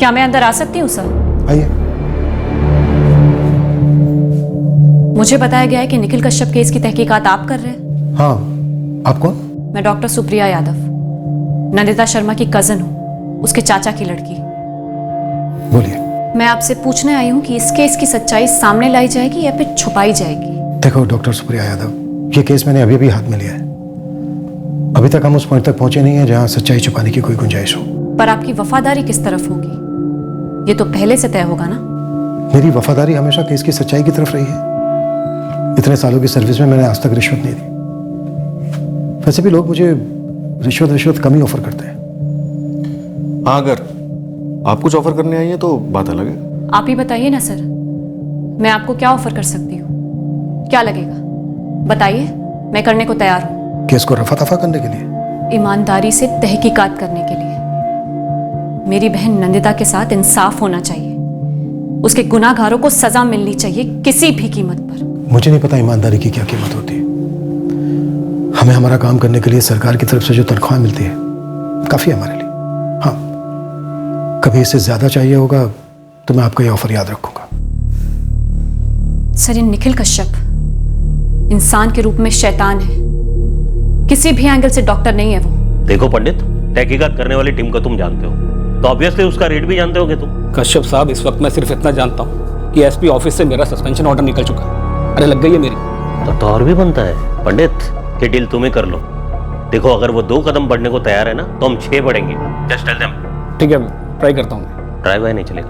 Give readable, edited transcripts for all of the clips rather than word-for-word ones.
क्या मैं अंदर आ सकती हूँ सर? आइए। मुझे बताया गया है कि निखिल कश्यप केस की तहकीकात आप कर रहे हैं। हाँ, आप कौन? मैं डॉक्टर सुप्रिया यादव, नंदिता शर्मा की कजन हूँ, उसके चाचा की लड़की। बोलिए। मैं आपसे पूछने आई हूँ कि इस केस की सच्चाई सामने लाई जाएगी या फिर छुपाई जाएगी? देखो डॉक्टर सुप्रिया यादव, ये केस मैंने अभी हाथ में लिया है। अभी तक हम उस पॉइंट तक पहुंचे नहीं है जहां सच्चाई छुपाने की कोई गुंजाइश हो। पर आपकी वफादारी किस तरफ होगी, ये तो पहले से तय होगा ना? मेरी वफादारी हमेशा केस की सच्चाई की तरफ रही है। इतने सालों की सर्विस में मैंने आज तक रिश्वत नहीं दी। वैसे भी लोग मुझे रिश्वत कम ही ऑफर करते हैं। हाँ, अगर आप कुछ ऑफर करने आई हैं तो बात अलग है। आप ही बताइए ना सर, मैं आपको क्या ऑफर कर सकती हूँ? क्या लगेगा बताइए, मैं करने को तैयार हूँ। केस को रफा दफा करने के लिए? ईमानदारी से तहकीकात करने के लिए। मेरी बहन नंदिता के साथ इंसाफ होना चाहिए, उसके गुनाहगारों को सजा मिलनी चाहिए किसी भी कीमत पर। मुझे नहीं पता ईमानदारी की क्या कीमत होती है। हमें हमारा काम करने के लिए सरकार की तरफ से जो तनख्वाह मिलती है काफी है हमारे लिए। हाँ, कभी इससे ज्यादा चाहिए होगा तो मैं आपका ये ऑफर याद रखूंगा। सर, ये निखिल कश्यप इंसान के रूप में शैतान है, किसी भी एंगल से डॉक्टर नहीं है वो। देखो पंडित, तहकीकात करने वाली टीम को तुम जानते हो, तो ऑब्वियसली उसका रेट भी जानते होगे तुम। कश्यप साहब, इस वक्त मैं सिर्फ इतना जानता हूँ कि एसपी ऑफिस से मेरा सस्पेंशन ऑर्डर निकल चुका है। अरे लग गई है मेरी। तो और भी बनता है पंडित, ये डील तुम्हें कर लो। देखो, अगर वो 2 कदम बढ़ने को तैयार है ना तो हम 6 बढ़ेंगे। Just tell them. ठीक है, ट्राई करता हूँ। ट्राई बाय नहीं चलेगा,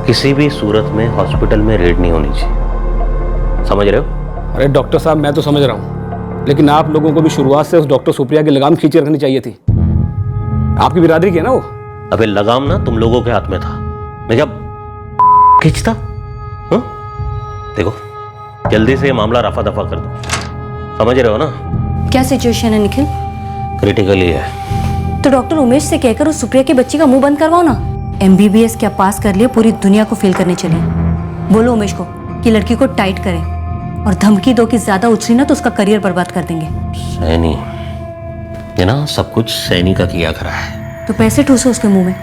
किसी भी सूरत में हॉस्पिटल में रेड नहीं होनी चाहिए, समझ रहे हो? अरे डॉक्टर साहब, मैं तो समझ रहा हूँ, लेकिन आप लोगों को भी शुरुआत से उस डॉक्टर सुप्रिया की लगाम खींचे रखनी चाहिए थी। आपकी बिरादरी की है ना वो। अबे लगाम ना तुम लोगों के हाथ में था, मैं क्या खींचता? देखो, जल्दी से ये मामला रफा दफा कर दो, समझ रहे हो ना? क्या सिचुएशन है निखिल? क्रिटिकली है। तो डॉक्टर उमेश से कहकर उस सुप्रिया की बच्ची का मुंह बंद करवाओ ना। MBBS क्या पास कर लिया, पूरी दुनिया को फेल करने चली। बोलो उमेश को कि लड़की को टाइट करें, और धमकी दो कि ज्यादा उछली ना तो उसका करियर बर्बाद कर देंगे। सैनी, ये ना सब कुछ सैनी का किया करा है। तो पैसे ठूसो उसके मुंह में,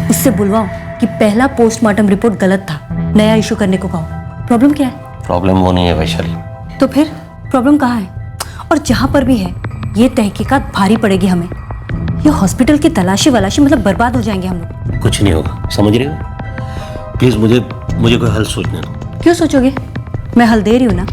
उससे बुलवाओ कि पहला पोस्टमार्टम रिपोर्ट गलत था, नया इशू करने को कहो। प्रॉब्लम क्या है? प्रॉब्लम वो नहीं है वैशाली। तो फिर प्रॉब्लम कहाँ है? और जहां पर भी है, ये तहकीकात भारी पड़ेगी हमें। ये हॉस्पिटल की तलाशी वलाशी, मतलब बर्बाद हो जाएंगे हम लोग। कुछ नहीं होगा, समझ रहे हो? प्लीज मुझे कोई हल सोचने दो। क्यों सोचोगे? मैं हल दे रही हूँ ना।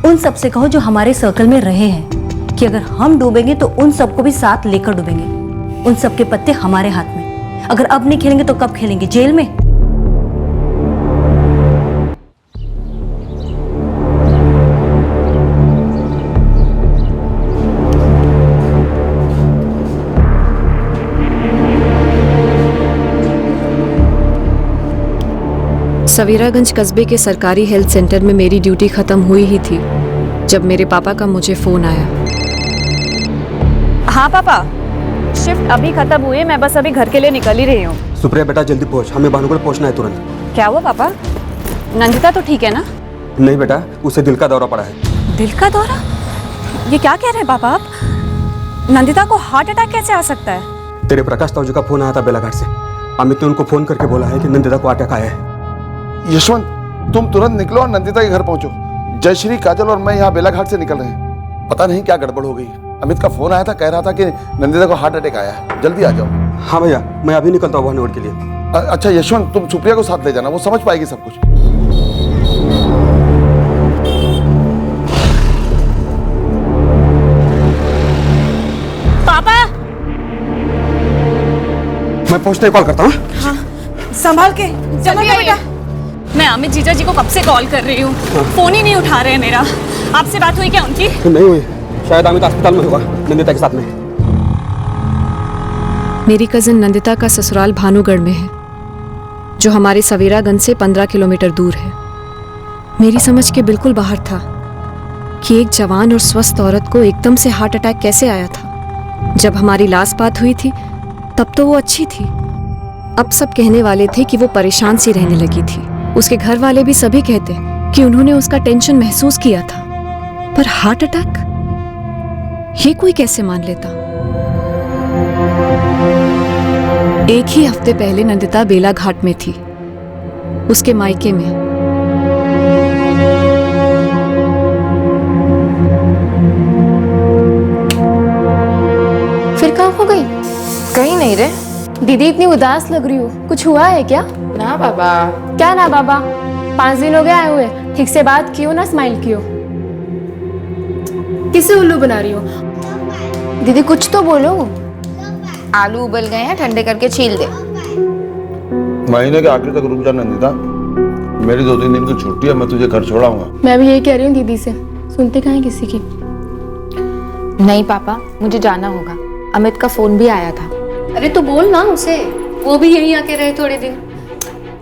उन सब से कहो जो हमारे सर्कल में रहे हैं कि अगर हम डूबेंगे तो उन सबको भी साथ लेकर डूबेंगे। उन सब के पत्ते हमारे हाथ में। अगर अब नहीं खेलेंगे तो कब खेलेंगे? जेल में। सवेरागंज कस्बे के सरकारी हेल्थ सेंटर में मेरी ड्यूटी खत्म हुई ही थी जब मेरे पापा का मुझे फोन आया। हाँ पापा, शिफ्ट अभी खत्म हुई है, मैं बस अभी घर के लिए निकल ही रही हूँ। सुप्रिया बेटा जल्दी पहुँच, हमें भानुगढ़ पहुँचना है तुरंत। क्या हुआ पापा? नंदिता तो ठीक है ना? नहीं बेटा, उसे दिल का दौरा पड़ा है। दिल का दौरा? ये क्या कह रहे हैं पापा आप? नंदिता को हार्ट अटैक कैसे आ सकता है? तेरे प्रकाश ताऊ जी का फोन आया था बेलाघाट से। अमित ने उनको फोन करके बोला है कि नंदिता को अटैक आया है। यशवंत, तुम तुरंत निकलो और नंदिता के घर पहुंचो। जयश्री, काजल और मैं यहाँ बेलाघाट से निकल रहे हैं। पता नहीं क्या गड़बड़ हो गई। अमित का फोन आया था, कह रहा था कि नंदिता को हार्ट अटैक आया है, जल्दी आ जाओ। हाँ भैया, मैं अभी निकलता हूँ भानुगढ़ के लिए। अच्छा यशवंत, तुम सुप्रिया को साथ ले जाना, वो समझ पाएगी सब कुछ। पापा, मैं पहुँचते ही कॉल करता हूँ। हाँ, संभाल के जल्दी आइए। मैं अमित जीजा जी को कब से कॉल कर रही हूँ, फोन ही नहीं उठा रहे हैं मेरा। आपसे बात हुई क्या उनकी? नहीं हुई, शायद अमित अस्पताल में होगा नंदिता के साथ में। मेरी कजिन नंदिता का ससुराल भानुगढ़ में है, जो हमारे सवेरागंज से 15 किलोमीटर दूर है। मेरी समझ के बिल्कुल बाहर था कि एक जवान और स्वस्थ औरत को एकदम से हार्ट अटैक कैसे आया था। जब हमारी लास्ट बात हुई थी तब तो वो अच्छी थी। अब सब कहने वाले थे कि वो परेशान सी रहने लगी थी। उसके घर वाले भी सभी कहते कि उन्होंने उसका टेंशन महसूस किया था, पर हार्ट अटैक ये कोई कैसे मान लेता? एक ही हफ्ते पहले नंदिता बेलाघाट में थी, उसके मायके में। फिर कहाँ खो गई? कहीं नहीं रे। दीदी इतनी उदास लग रही हो, कुछ हुआ है क्या? ना बाबा। क्या ना बाबा? 5 दिन हो गए आए हुए, ठीक से बात कियो ना, स्माइल कियो। किसे उल्लू बना रही हो? दीदी कुछ तो बोलो। आलू उबल गए हैं, ठंडे करके छील दे। महीने के आखिर तक रुक जा नंदिता, मेरी 2-3 दिन की छुट्टी है, मैं तुझे घर छोड़ाऊंगा। मैं भी यही कह रही हूँ दीदी से, सुनते कहाँ हैं किसी की। नहीं पापा, मुझे जाना होगा। अमित का फोन भी आया था। अरे तो बोल ना उसे, वो भी यहीं आके रहे थोड़े दिन,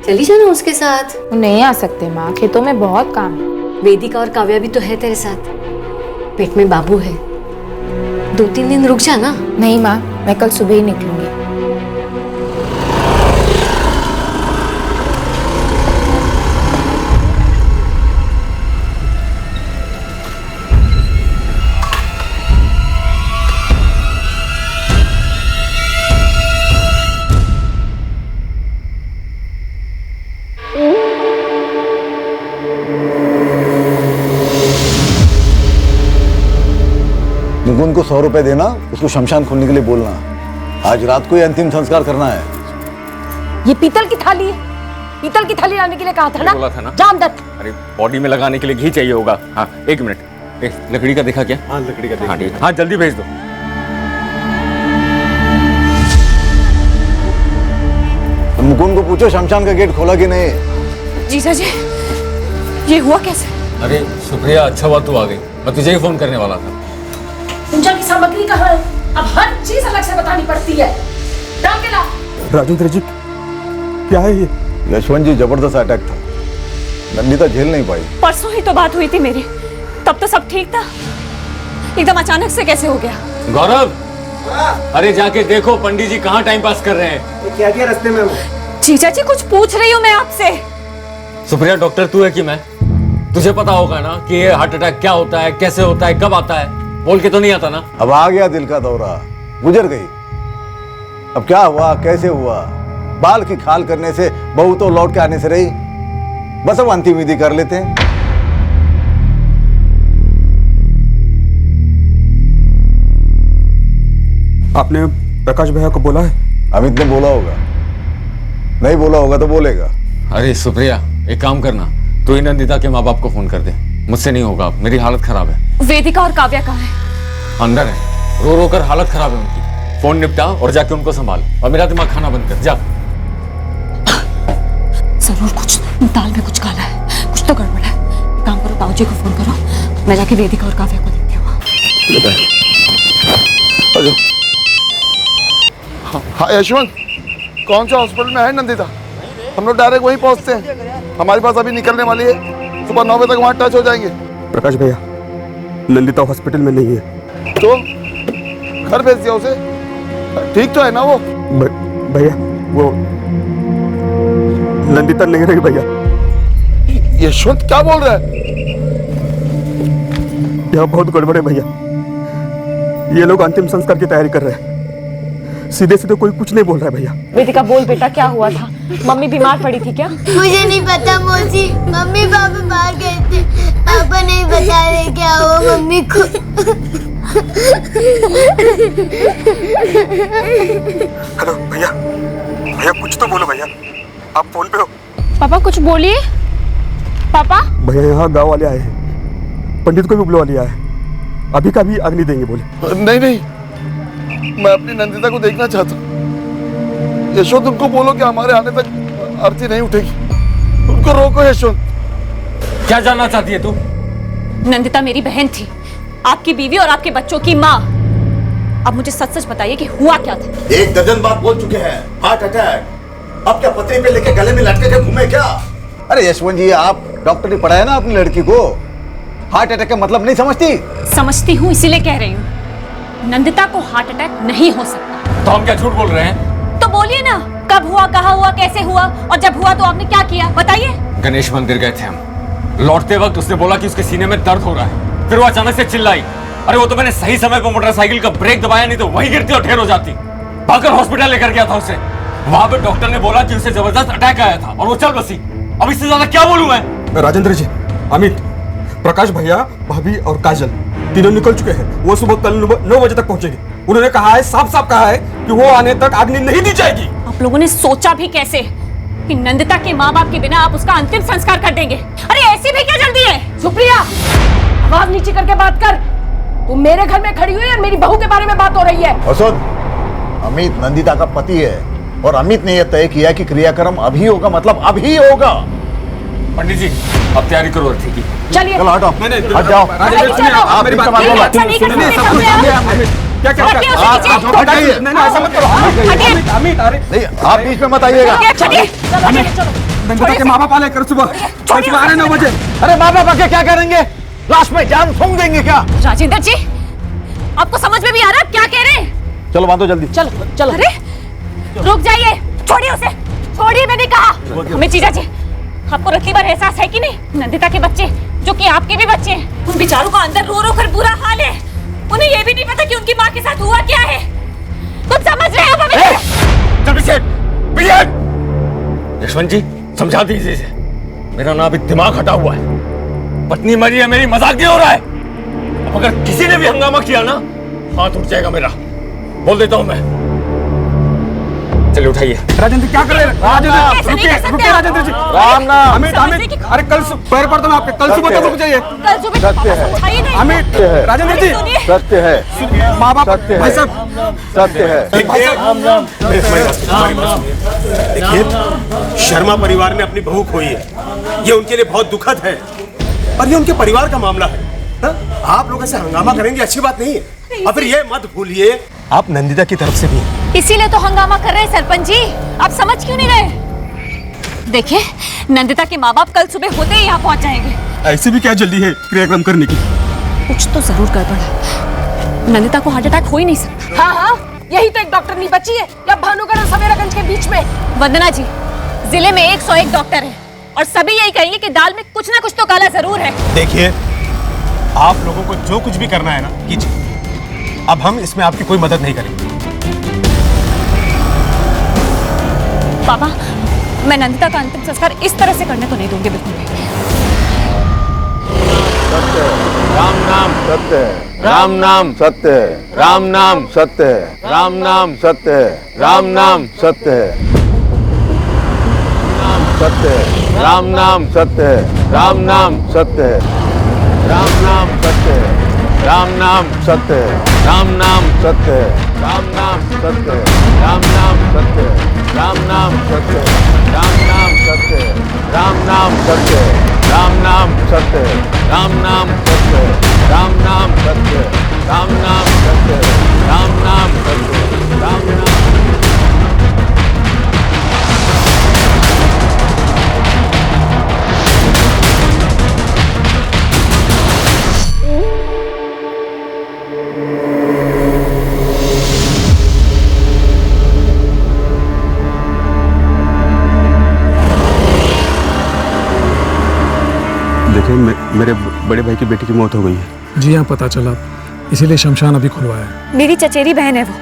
चली जाना उसके साथ। वो नहीं आ सकते माँ, खेतों में बहुत काम है। वेदिका और काव्या भी तो है तेरे साथ, पेट में बाबू है, 2-3 दिन रुक जा ना। नहीं माँ, मैं कल सुबह ही निकलूंगी। मुकुंद को 100 रुपए देना, उसको शमशान खोलने के लिए बोलना। आज रात को ही अंतिम संस्कार करना है। ये पीतल की थाली है, पीतल की थाली लाने के लिए कहा था ना? बोला था ना। जाम दत्त। अरे बॉडी में लगाने के लिए घी चाहिए होगा। हाँ 1 मिनट, लकड़ी का देखा क्या? हाँ लकड़ी का हाँ ठीक, हाँ जल्दी भेज दो। मुकुंद को पूछो शमशान का गेट खोला कि नहीं। जीजा जी, ये हुआ कैसे? अरे शुक्रिया, अच्छा हुआ तू आ गई, मैं तुझे ही फोन करने वाला था। पूजा की सामग्री कहाँ है? अब हर चीज अलग से बतानी पड़ती है। डाकेला। राजेंद्र जी क्या है ये? यशवंत जी जबरदस्त अटैक था, नंदिता झेल नहीं पाई। परसों ही तो बात हुई थी मेरी, तब तो सब ठीक था, एकदम अचानक से कैसे हो गया? गौरव, अरे जाके देखो पंडित जी कहाँ टाइम पास कर रहे हैं। क्या क्या रास्ते में? जीजा जी कुछ पूछ रही हूँ मैं आपसे। सुप्रिया डॉक्टर तू है कि मैं? तुझे पता होगा ना कि ये हार्ट अटैक क्या होता है, कैसे होता है, कब आता है? बोल के तो नहीं आता ना। अब आ गया दिल का दौरा, गुजर गई। अब क्या हुआ, कैसे हुआ? बाल की खाल करने से बहू तो लौट के आने से रही। बस अब अंतिम विधि कर लेते हैं। आपने प्रकाश भैया को बोला है? अमित ने बोला होगा, नहीं बोला होगा तो बोलेगा। अरे सुप्रिया एक काम करना, तू ही नंदिता के माँ बाप को फोन कर दे। मुझसे नहीं होगा, मेरी हालत खराब है। वेदिका और काव्या कहाँ है? अंदर है, रो रो कर हालत खराब है उनकी। फोन निपटा और जाके उनको संभाल, और मेरा दिमाग खाना बंद कर जा। जरूर कुछ दाल में कुछ काला है, कुछ तो गड़बड़ है। काम करो, बाबूजी को फोन करो, मैं जाके वेदिका और काव्या को देखती हूँ। हाँ यशवंत, कौन सा हॉस्पिटल में है नंदिता? हम लोग डायरेक्ट वहीं पहुंचते हैं, हमारी पास अभी निकलने वाली है, सुबह 9 बजे तक वहाँ टच हो जाएंगे। प्रकाश भैया नंदिता हॉस्पिटल में नहीं है। तो घर भेज दिया उसे, ठीक तो है ना वो? भैया वो नंदिता नहीं रही भैया। यशवंत क्या बोल रहा है? यहाँ बहुत गड़बड़ है भैया, ये लोग अंतिम संस्कार की तैयारी कर रहे हैं। सीधे सीधे कोई कुछ नहीं बोल रहा है भैया। वेदिका बोल बेटा, क्या हुआ था? मम्मी बीमार पड़ी थी क्या? मुझे नहीं पता मौसी, मम्मी पापा बाहर गए थे, पापा नहीं बता रहे क्या हुआ मम्मी को। हेलो भैया, भैया कुछ तो बोलो भैया, आप फोन पे हो? पापा कुछ बोलिए। पापा भैया यहाँ गांव वाले आए हैं, पंडित को भी बुलवा लिया है, अभी का भी अग्नि देंगे बोले। नहीं नहीं, मैं अपनी नंदिता को देखना चाहता हूँ। यशवंत उनको बोलो कि हमारे आने तक आरती नहीं उठेगी, उनको रोको। यशवंत क्या जानना चाहती है तू? नंदिता मेरी बहन थी, आपकी बीवी और आपके बच्चों की माँ। अब मुझे सच सच बताइए कि हुआ क्या था? 1 दर्जन बात बोल चुके हैं, हार्ट अटैक। अब क्या पतरी पे लेके गले में लटके के घूमे क्या? अरे यशवंत जी, आप डॉक्टर ने पढ़ाया ना अपनी लड़की को, हार्ट अटैक का मतलब नहीं समझती? समझती हूँ, इसीलिए कह रही हूँ। नंदिता को हार्ट अटैक नहीं हो सकता। तो हम क्या झूठ बोल रहे हैं? तो बोलिए ना, कब हुआ, कहाँ हुआ, कैसे हुआ, और जब हुआ तो आपने क्या किया, बताइए। गणेश मंदिर गए थे हम, लौटते वक्त उसने बोला कि उसके सीने में दर्द हो रहा है, फिर वो अचानक से चिल्लाई। अरे वो तो मैंने सही समय पर मोटरसाइकिल का ब्रेक दबाया, नहीं तो वही गिरती और ढेर हो जाती। भागकर हॉस्पिटल लेकर गया था उसे। वहां पे डॉक्टर ने बोला कि उसे जबरदस्त अटैक आया था और वो चल बसी। अब इससे ज्यादा क्या बोलूं मैं? राजेंद्र जी, अमित, प्रकाश भैया, भाभी और काजल तीनों निकल चुके हैं। वो सुबह कल 9 बजे तक पहुंचेंगे। उन्होंने कहा है, साफ साफ कहा है कि वो आने तक अग्नि नहीं दी जाएगी। आप लोगों ने सोचा भी कैसे कि नंदिता के माँ बाप के बिना आप उसका अंतिम संस्कार कर देंगे? अरे ऐसी भी क्या जल्दी है? सुप्रिया, आवाज नीचे करके बात कर। तुम मेरे घर में खड़ी हुई और मेरी बहू के बारे में बात हो रही है। असद, अमित नंदिता का पति है और अमित ने यह तय किया कि क्रियाक्रम अभी होगा, मतलब अभी होगा। पंडित जी, अब तैयारी करो अर्थी की। चलिए चलो हटो, हट जाओ। आप मेरी बात सुनिए, अच्छा नहीं कर सकते सामने क्या क्या हटिए उसे नीचे। आप हटाइए। नहीं ऐसा मत करो। अमित, अमित, अरे नहीं, आप बीच में मत आइएगा। चलिए चलो। नंदिता के माँ बाप आ रहे कल सुबह आ रहे 9 बजे। अरे माँ बाप आके क्या करेंगे? लाश में जान फूंक देंगे क्या? राजेंद्र जी, आपको समझ में भी आ रहा है क्या कह रहे हैं? चलो बांधो जल्दी। चलो चलो। अरे रुक जाइए, छोड़िए उसे, छोड़िए, मैंने कहा। हमें जीजा जी, आपको रत्ती बार एहसास है कि नहीं? नंदिता के बच्चे, जो कि आपके भी बच्चे हैं, उन बेचारों का अंदर रो रो कर बुरा हाल है। उन्हें ये भी नहीं पता कि उनकी माँ के साथ हुआ क्या है। कुछ समझ रहे हो हमें? यशवंत जी, समझा दीजिए इसे। मेरा ना अभी दिमाग हटा हुआ है। पत्नी मरी है, मेरी मजाक नहीं हो रहा है। अब अगर किसी ने भी हंगामा किया ना, हाथ उठ जाएगा मेरा। बोल देता हूं मैं। चलिए उठाइए। राजेंद्र क्या कर रहे हैं? राजेंद्र रुकिए, रुकिए राजेंद्र जी। राम नाम। अमित, अमित, अरे कल पैर पड़ता हूं आपके, कल सुबह तक रुक जाइए। कल सुबह सत्य है। समझाइए नहीं। अमित, राजेंद्र जी, सत्य है, माँ बाप, सत्य है। भाई साहब, सत्य है। देखिए, शर्मा परिवार ने अपनी बहू खोई है। ये उनके लिए बहुत दुखद है और ये उनके परिवार का मामला है। हा? आप लोग ऐसे हंगामा करेंगे अच्छी बात नहीं है। और फिर ये मत भूलिए, आप नंदिता की तरफ से भी हैं। इसीलिए तो हंगामा कर रहे हैं सरपंच जी। आप समझ क्यों नहीं रहे? देखिए, नंदिता के माँ बाप कल सुबह होते ही यहाँ पहुँच जाएंगे। ऐसी भी क्या जल्दी है क्रियाक्रम करने की? कुछ तो जरूर गड़बड़ है। नंदिता को हार्ट अटैक हो ही नहीं सकता। हाँ हाँ, यही तो एक डॉक्टर नहीं बची है या भानुगढ़ और सवेरागंज के बीच में। वंदना जी, जिले में 101 डॉक्टर हैं और सभी यही कहेंगे कि दाल में कुछ ना कुछ तो काला जरूर है। देखिए, आप लोगों को जो कुछ भी करना है ना कीजिए। अब हम इसमें आपकी कोई मदद नहीं करेंगे। पापा, मैं नंदिता का अंतिम संस्कार इस तरह से करने तो नहीं दूंगी बिल्कुल भी। सत्य है, राम नाम सत्य है, राम नाम सत्य है, राम नाम सत्य है, राम नाम सत्य है, राम नाम सत्य है, सत्य है, राम नाम सत्य है, राम नाम सत्य है, राम नाम सत्य है, राम नाम सत्य है, राम नाम सत्य है, राम नाम सत्य है, राम नाम सत्य है, राम नाम सत्य है, राम नाम सत्य है, राम नाम सत्य है, राम नाम सत्य है, राम नाम सत्य है, राम नाम सत्य है, राम नाम सत्य है, राम नाम सत्य है, राम नाम। देखिए, मेरे बड़े भाई की बेटी की मौत हो गई है। जी हाँ, पता चला, इसीलिए शमशान अभी खुलवाया है। मेरी चचेरी बहन है वो,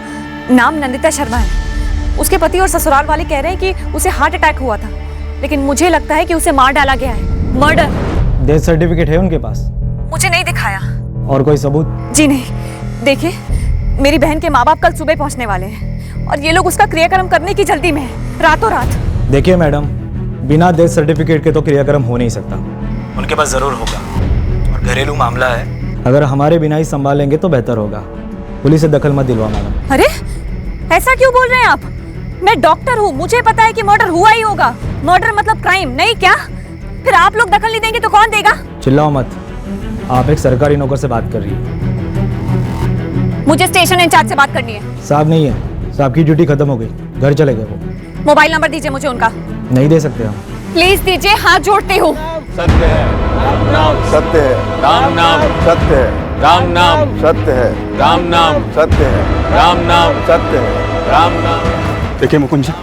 नाम नंदिता शर्मा है। उसके पति और ससुराल वाले कह रहे हैं कि उसे हार्ट अटैक हुआ था, लेकिन मुझे लगता है कि उसे मार डाला गया है। मर्डर। डेथ सर्टिफिकेट है उनके पास? मुझे नहीं दिखाया। और कोई सबूत? जी नहीं। देखिए, मेरी बहन के माँ बाप कल सुबह पहुँचने वाले हैं और ये लोग उसका क्रियाक्रम करने की जल्दी में है, रातों रात। देखिए मैडम, बिना डेथ सर्टिफिकेट के तो क्रियाक्रम हो नहीं सकता। उनके पास जरूर होगा और घरेलू मामला है। अगर हमारे बिना ही संभालेंगे तो बेहतर होगा। पुलिस से दखल मत दिलवा मैडम। अरे ऐसा क्यों बोल रहे हैं आप? मैं डॉक्टर हूँ, मुझे पता है कि मर्डर हुआ ही होगा। मर्डर मतलब क्राइम, नहीं क्या? फिर आप लोग दखल नहीं देंगे तो कौन देगा? चिल्लाओ मत, आप एक सरकारी नौकर से बात कर रही है। मुझे स्टेशन इंचार्ज से बात करनी है। साहब नहीं है, साहब की ड्यूटी खत्म हो गई, घर चले गए वो। मोबाइल नंबर दीजिए मुझे उनका। नहीं दे सकते हम। प्लीज दीजिए, हाथ जोड़ती हूँ। सत्य है, राम नाम सत्य है, राम नाम सत्य है, राम नाम सत्य है, राम नाम सत्य है, राम नाम सत्य है, राम नाम। देखिए मुकुंद जी,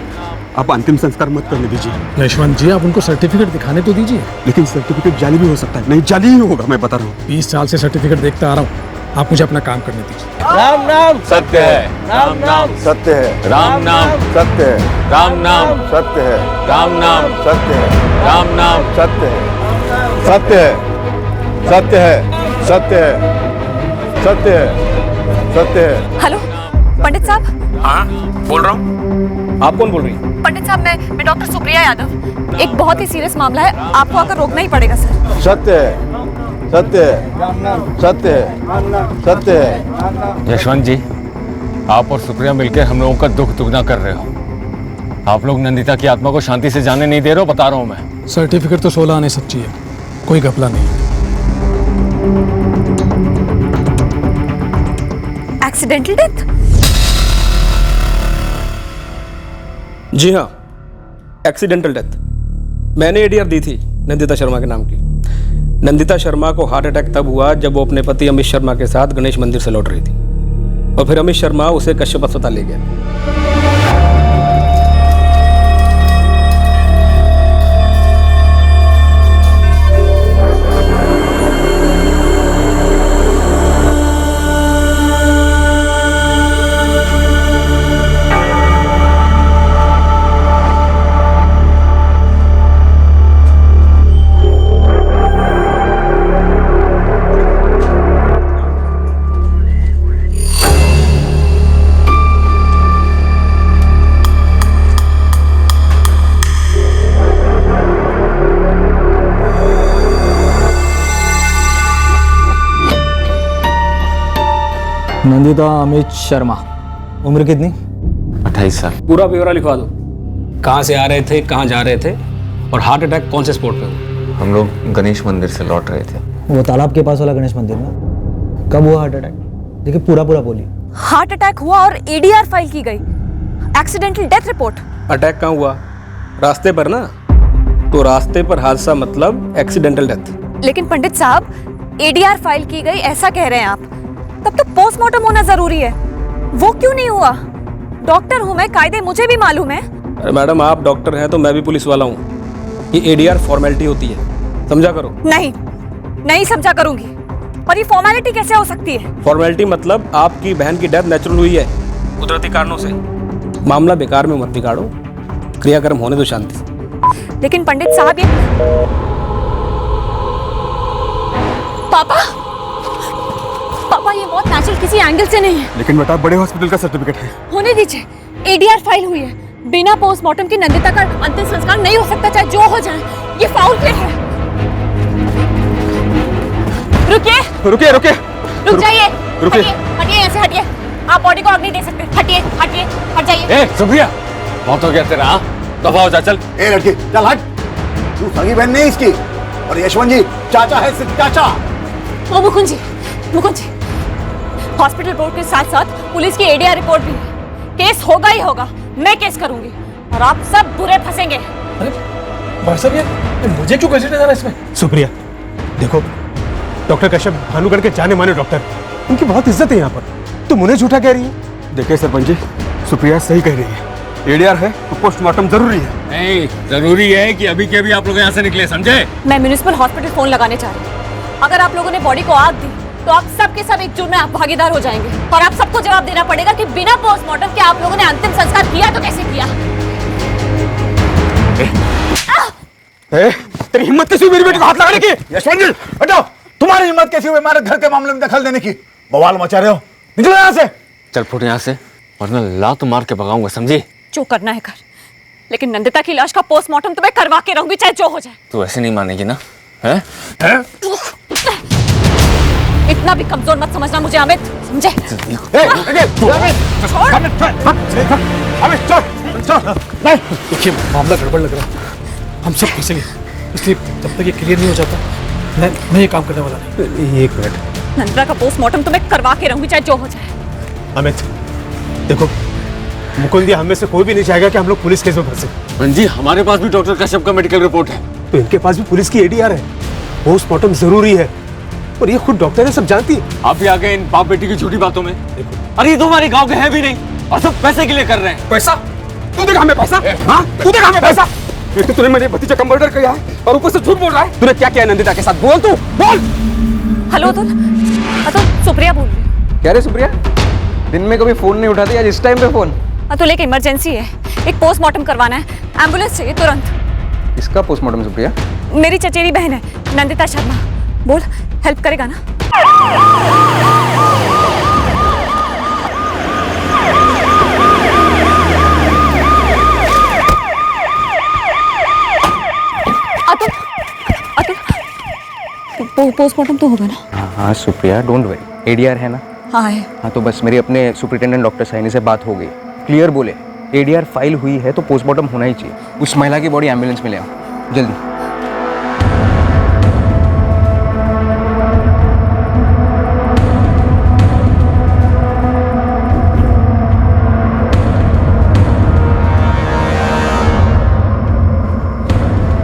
आप अंतिम संस्कार मत करने दीजिए। यशवंत जी, आप उनको सर्टिफिकेट दिखाने तो दीजिए। लेकिन सर्टिफिकेट जाली भी हो सकता है। नहीं, जाली ही होगा, मैं बता रहा हूँ। 20 साल से सर्टिफिकेट देखता आ रहा हूँ, आप मुझे अपना काम करने दीजिए। राम नाम सत्य है, राम नाम सत्य है, राम नाम सत्य है, राम नाम सत्य है, राम नाम सत्य है, राम नाम सत्य है, सत्य है, सत्य है, सत्य है, सत्य है, सत्य है। हेलो पंडित साहब। हाँ बोल रहा हूँ। आप कौन बोल रही हैं? पंडित साहब मैं डॉक्टर सुप्रिया यादव। एक बहुत ही सीरियस मामला है, आपको आकर रोकना ही पड़ेगा सर। सत्य है, सत्य है, सत्य है, सत्य है। यशवंत जी, आप और सुप्रिया मिलकर हम लोगों का दुख दुगना कर रहे हो। आप लोग नंदिता की आत्मा को शांति से जाने नहीं दे रहे हो, बता रहा हूं मैं। सर्टिफिकेट तो 16 आने सच्ची है, कोई घपला नहीं। Accidental death? जी हाँ, एक्सीडेंटल डेथ। मैंने एडीआर दी थी नंदिता शर्मा के नाम की। नंदिता शर्मा को हार्ट अटैक तब हुआ जब वो अपने पति अमित शर्मा के साथ गणेश मंदिर से लौट रही थी और फिर अमित शर्मा उसे कश्यप अस्पताल ले गया। नंदिता अमित शर्मा, उम्र कितनी? 28 साल। पूरा ब्यौरा लिखवा दो, कहाँ से आ रहे थे, कहाँ जा रहे थे और हार्ट अटैक कौन से स्पॉट पे हुआ। हम लोग गणेश मंदिर से लौट रहे थे। वो तालाब के पास वाला गणेश मंदिर में। कब हुआ हार्ट अटैक? देखिए पूरा बोलिए। हार्ट अटैक हुआ और एडीआर फाइल की गई। Accidental death report. अटैक कहाँ हुआ? रास्ते पर ना, तो रास्ते पर हादसा मतलब एक्सीडेंटल डेथ। लेकिन पंडित साहब, एडीआर फाइल की गई ऐसा कह रहे हैं आप, तब तो पोस्टमार्टम होना जरूरी है। वो क्यों नहीं हुआ? डॉक्टर हूं मैं, कायदे मुझे भी मालूम है। अरे मैडम, आप डॉक्टर हैं तो मैं भी पुलिस वाला हूँ। ये एडीआर फॉर्मेलिटी होती है, समझा करो। नहीं समझा करूंगी। और ये फॉर्मेलिटी कैसे हो सकती है? फॉर्मेलिटी मतलब आपकी बहन की डेथ नेचुरल हुई है, कुदरती कारणों से। मामला बेकार में मत बिगाड़ो, क्रियाक्रम होने दो शांति से। लेकिन पंडित साहब, ये पापा ये मौत नेचुरल किसी एंगल से नहीं है। लेकिन बेटा, बड़े हॉस्पिटल का सर्टिफिकेट है। होने दीजिए, एडीआर फाइल हुई है। बिना पोस्टमार्टम की नंदिता का अंतिम संस्कार नहीं हो सकता, चाहे जो हो जाए। ये फाउल प्ले है। रुकिए रुक जाइए। हटिए यहाँ से, हटिए। आप बॉडी को अग्नि दे सकते हैं। हट जाइए। सुप्रिया, बहुत हो गया तेरा, दफा हो जा, चल। ए लड़की, चल हट। तू सगी बहन नहीं इसकी, और यशवंत जी चाचा है, सिर्फ चाचा। ओ मुकुंद जी, हॉस्पिटल रिपोर्ट के साथ साथ पुलिस की एडीआर रिपोर्ट भी है। केस होगा ही होगा, मैं केस करूंगी और आप सब बुरे फंसेंगे। अरे भाई साहब, ये मुझे क्यों कंसीडर कर रहा है इसमें? सुप्रिया, देखो, डॉक्टर कश्यप भानुगढ़ के जाने माने डॉक्टर, उनकी बहुत इज्जत है यहाँ पर। तुम उन्हें झूठा कह रही है? देखिए सरपंच जी, सुप्रिया सही कह रही है। एडीआर है तो पोस्टमार्टम जरूरी है। नहीं, जरूरी है कि अभी के अभी आप लोग यहाँ से निकले, समझे? मैं म्युनिसिपल हॉस्पिटल फोन लगाने चाह रही हूँ। अगर आप लोगों ने बॉडी को आग दी तो आप सब के सब एक जुर्म में आप भागीदार हो जाएंगे और आप सबको जवाब देना पड़ेगा कि बिना पोस्टमार्टम के आप लोगों ने अंतिम संस्कार किया तो कैसे किया। तेरी हिम्मत कैसी हुई मेरी बेटी को हाथ लगाने की? यशवंत जी हटाओ। तुम्हारी हिम्मत कैसी हुई हमारे घर के मामले में दखल देने की? बवाल मचा रहे हो, निकलो यहाँ से। चल फुट यहाँ से, वरना लात मार के भगाऊंगा, समझी? जो करना है कर, लेकिन नंदिता की लाश का पोस्टमार्टम तो मैं करवा के रहूंगी, चाहे जो हो जाए। तू ऐसे नहीं मानेगी ना? है? इतना भी कमजोर मत समझना मुझे अमित, समझे? देखिए, मामला गड़बड़ लग रहा है, हम सब फंसेंगे, इसलिए जब तक ये क्लियर नहीं हो जाता मैं ये काम करने वाला नहीं। एक मिनट, नंदिता का पोस्टमार्टम तो मैं करवा के रहूंगी, चाहे जो हो जाए। अमित देखो, मुकुंद, हम में से कोई भी नहीं चाहेगा कि हम लोग पुलिस केस में फंसे। जी, हमारे पास भी डॉक्टर कश्यप का मेडिकल रिपोर्ट है। तो इनके पास भी पुलिस की एडीआर है। पोस्टमार्टम जरूरी है और ये खुद डॉक्टर है, सब जानती है। आप भी आ गए इन बाप बेटी की झूठी बातों में। अरे ये तो हमारे गांव के हैं भी नहीं और सब पैसे के लिए कर रहे हैं। पैसा? तू देखा हमें पैसा? हाँ, तू देखा हमें पैसा? एक तो तूने मेरे भतीजे का मर्डर किया है और ऊपर से झूठ बोल रहा है। तूने क्या किया नंदिता के साथ? बोल, तू बोल। हेलो अतुल, अतुल, सुप्रिया बोल रही हूँ। क्या रे सुप्रिया, दिन में कभी फोन नहीं उठाती, आज इस टाइम पे फोन? अतुल, एक इमरजेंसी है, एक पोस्टमार्टम करवाना है, एम्बुलेंस चाहिए तुरंत। इसका पोस्टमार्टम सुप्रिया? मेरी चचेरी बहन है नंदिता शर्मा, बोल हेल्प करेगा ना? अतुल, अतुल, पोस्टमार्टम तो होगा ना? हाँ सुप्रिया, डोंट वरी, एडीआर है ना? हाँ है। हाँ तो बस मेरी अपने सुपरिटेंडेंट डॉक्टर सैनी से बात हो गई, क्लियर बोले एडीआर फाइल हुई है तो पोस्टमार्टम होना ही चाहिए। उस महिला की बॉडी एम्बुलेंस में ले आओ जल्दी।